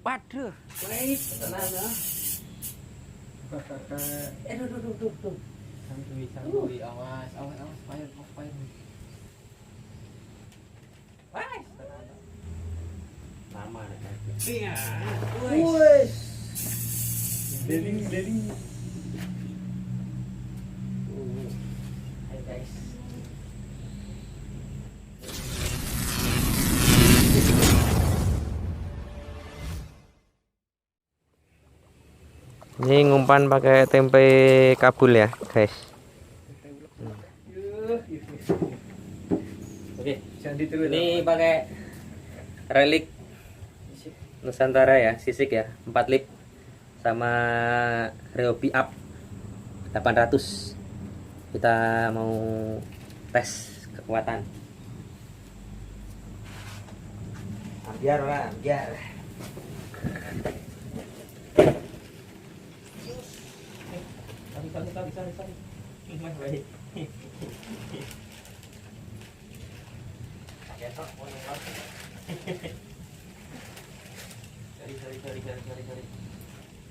Waduh. Wait, tenang ya. Duh. Santuy, awas, fire. Wais, tenang. Lama nih kan. Iya. Wes. Deling. Hai guys. Ini ngumpan pakai tempe Kabul ya, guys. Oke, Jadi terus. Ini pakai relik Nusantara ya, sisik ya, 4 lip sama Ryobi Up 800. Kita mau tes kekuatan. biar. Sorry. Mas baik. Ketok mau nolak. Sorry.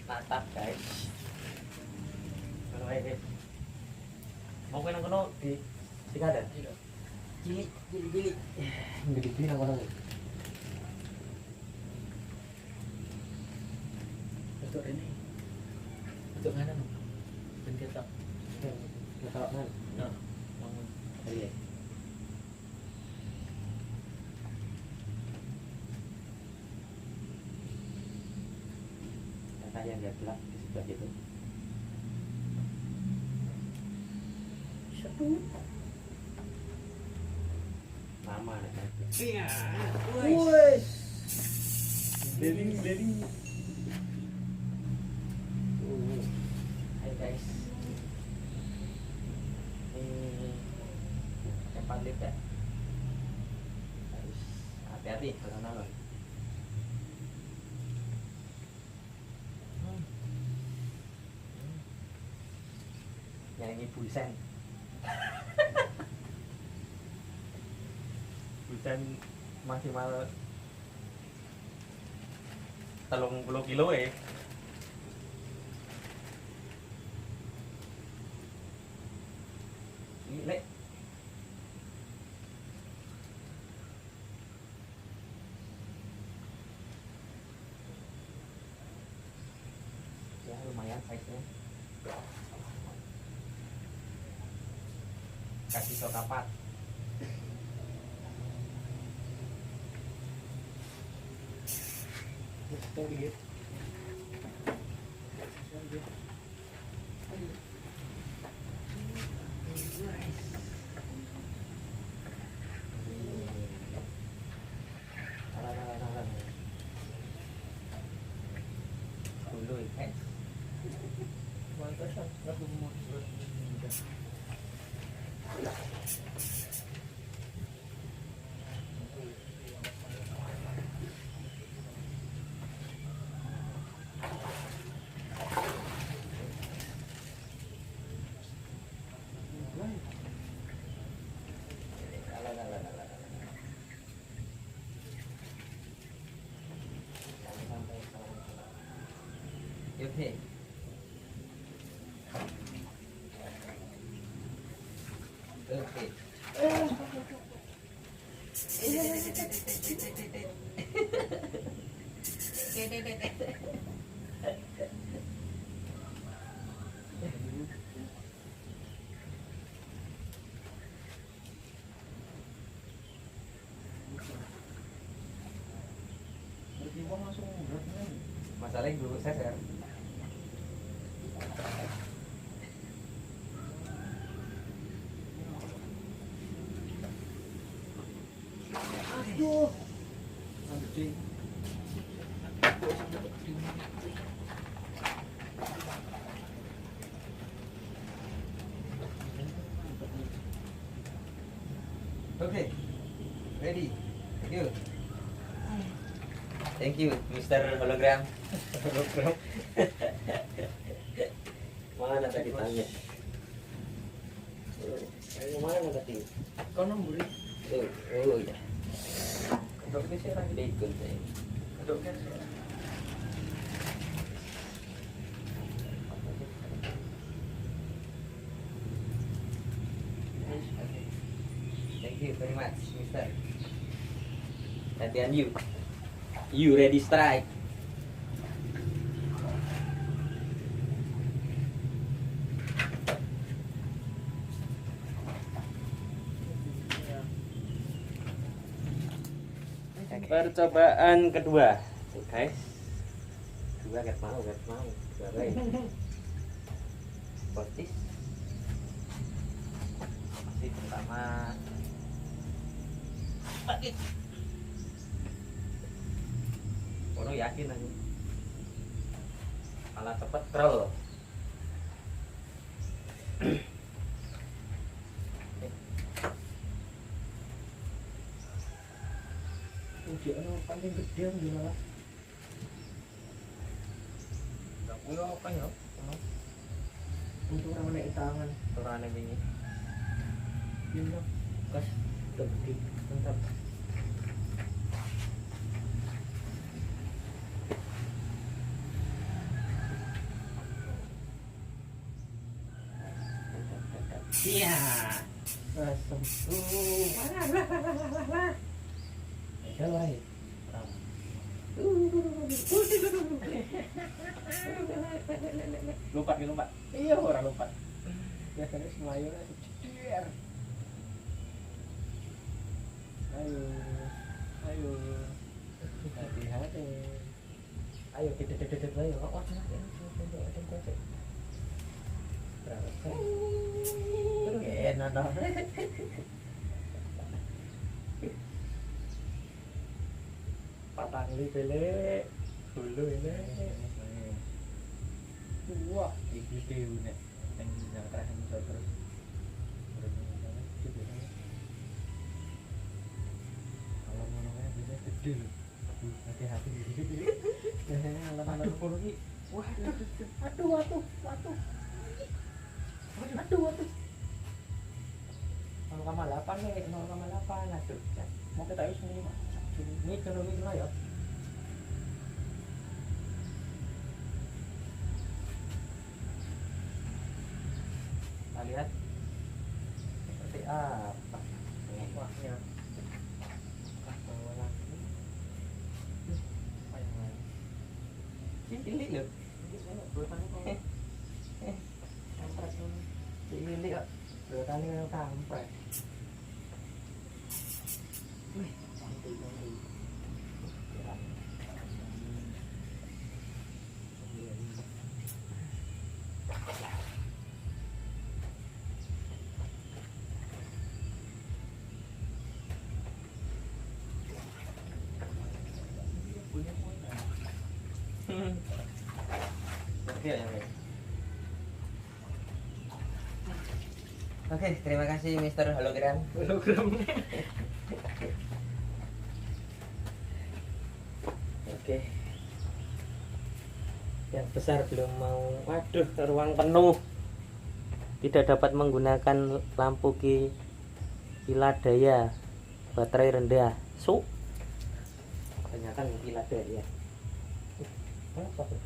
Mantap guys. Kalau guys. Mau kena kono di ada. Cili. Begitu nang kono. Untuk ini. Untuk mana no? Pencetak. Ketok kan. Nah, Bangun. Iya. Yang dia gelap di sebelah itu. satu. Lama nih kan. Iya. Wes. Deling. Hai guys. Ini tempat lift ya. Harus hati-hati kalau nalon. Nyanyi pulsen. Pulsen maksimal 30 kilo ya. Gile. Ya lumayan size-nya. Kasih sokapat. Dulu ya. Mantap, nggak mau. Oke. Masalahnya dulu saya Aduh. Anjing. Oke. Ready. Thank you, Mr. Hologram. Mana tadi tanya? Mana tadi? Kau nombor. Oh ya. Dokter saya lagi Ikut saya. dokter saya. very much, Mister. Gantian you. You ready strike. Percobaan kedua, guys. Dua gak mau. Dua baik. Botis. Masih pertama. Bagi. Kono yakin aku. Kalah cepet troll. Ujian paling gede gimana? Gak punya apa ya? Untuk orang naik tangan. Turane wingi. Gimana? Kas gede, mantap. Iya. Asam. Jalan. Lompat ke lompat. Iya orang lompat. Biasanya semuanya cedir. Ayo. Hati-hati. Ayo dedet ayo. Oh, berapa kali? Enak dong. Patang li pele. Dulu ini. Wah, iki dewe nek ning yang terakhir terus. Kalau ngomongnya bisa gede loh. Hati-hati. Aduh, kono iki. Wah, aduh. 0,8 nih, 0,8 aduh. Mau kita wis minimal. Ini kena ya. Kita lihat seperti apa. Wah, ya. Bawa lagi. Apa yang lain? Cilik lho. Ini kok bertani yang kampret. Wih, santai. Oke, terima kasih Mister Hologram. Oke. Yang besar belum mau. Waduh, ruang penuh. Tidak dapat menggunakan lampu kilat daya. Baterai rendah. Kebanyakan kilat daya. Apa tuh?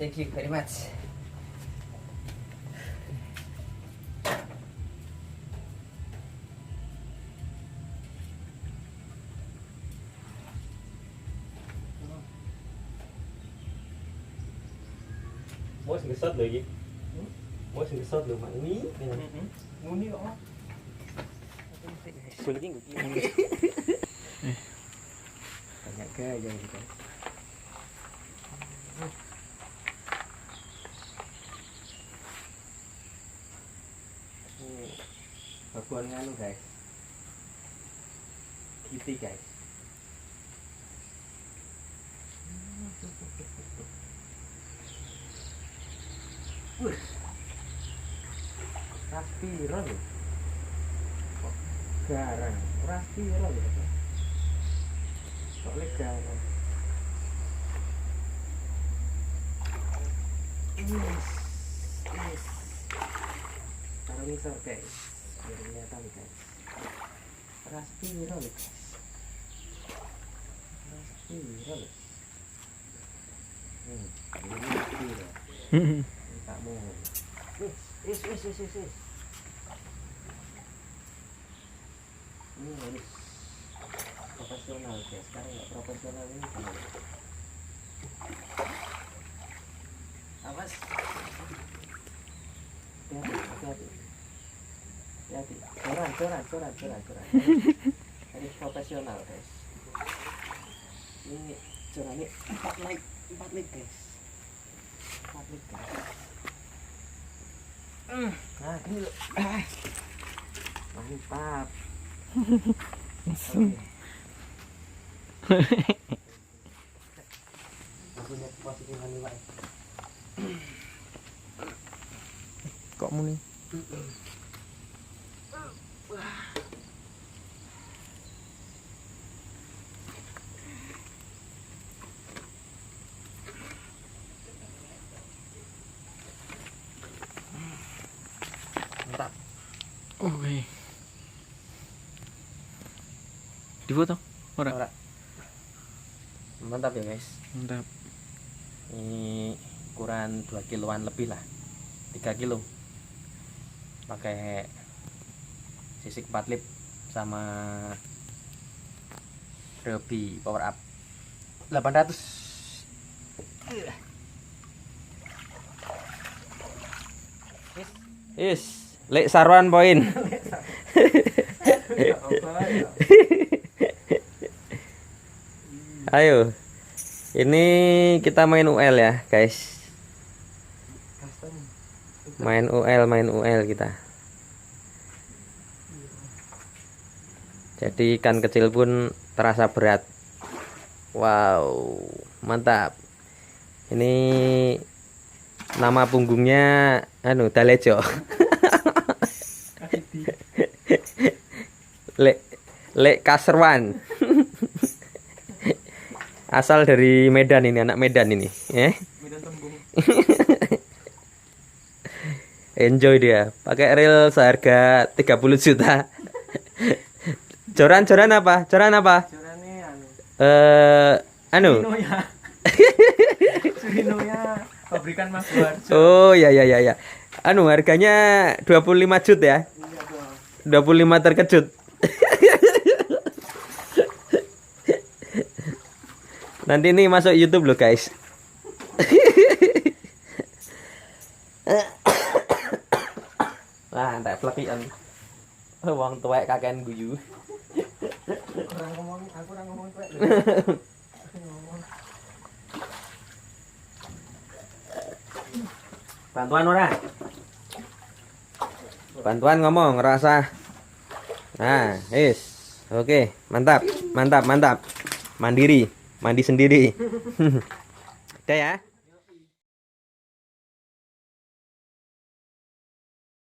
Thank you very much. Mau ngesot lagi. Mau ngesot lho mak ini. Muni kok. Kulit ini banyak gaya gitu. Baguan nganu guys. Kitty guys. Raspiro lho. Kok garang. Raspiro lho. Kok le garang. Yes. Taruh mixer guys. Biar kelihatan guys. Raspiro lho guys. Raspiro lho. Ini raspiro. Tak mau. Is. Ini harus profesional guys. Sekarang nggak profesional ini gimana? Awas. Hati-hati. Coran. Harus profesional guys. Ini coran ini 4 like guys. 4 like guys. Nah, gini loh. Mantap. Aku lihat posisi wanita. Kok muni? Mantap. Oke. Difoto? Ora. Mantap ya guys. Mantap. Ini ukuran 2 kiloan lebih lah. 3 kilo. Pakai sisik 4 lip sama Ryobi power up 800. Lek saruan poin. Ayo. Ini kita main UL ya, guys. Main UL kita. Jadi ikan kecil pun terasa berat. Wow, mantap. Ini nama punggungnya Dalejo. Lek Kaserwan. Asal dari Medan ini, anak Medan ini, Medan Tembung. Enjoy dia, pakai reel seharga 30 juta. Joran apa? Curane Surinoya. Pabrikan Mas Warjo. Oh ya. Harganya 25 juta ya. 25 terkejut. Nanti ini masuk YouTube loh guys. Lah, entek plekian. Wong tuwek kakean guyu. Aku ora ngomong tuwek. Bantuan ora? Bantuan ngomong ngerasa. Nah, Oke, mantap. Mandiri, mandi sendiri. Udah ya.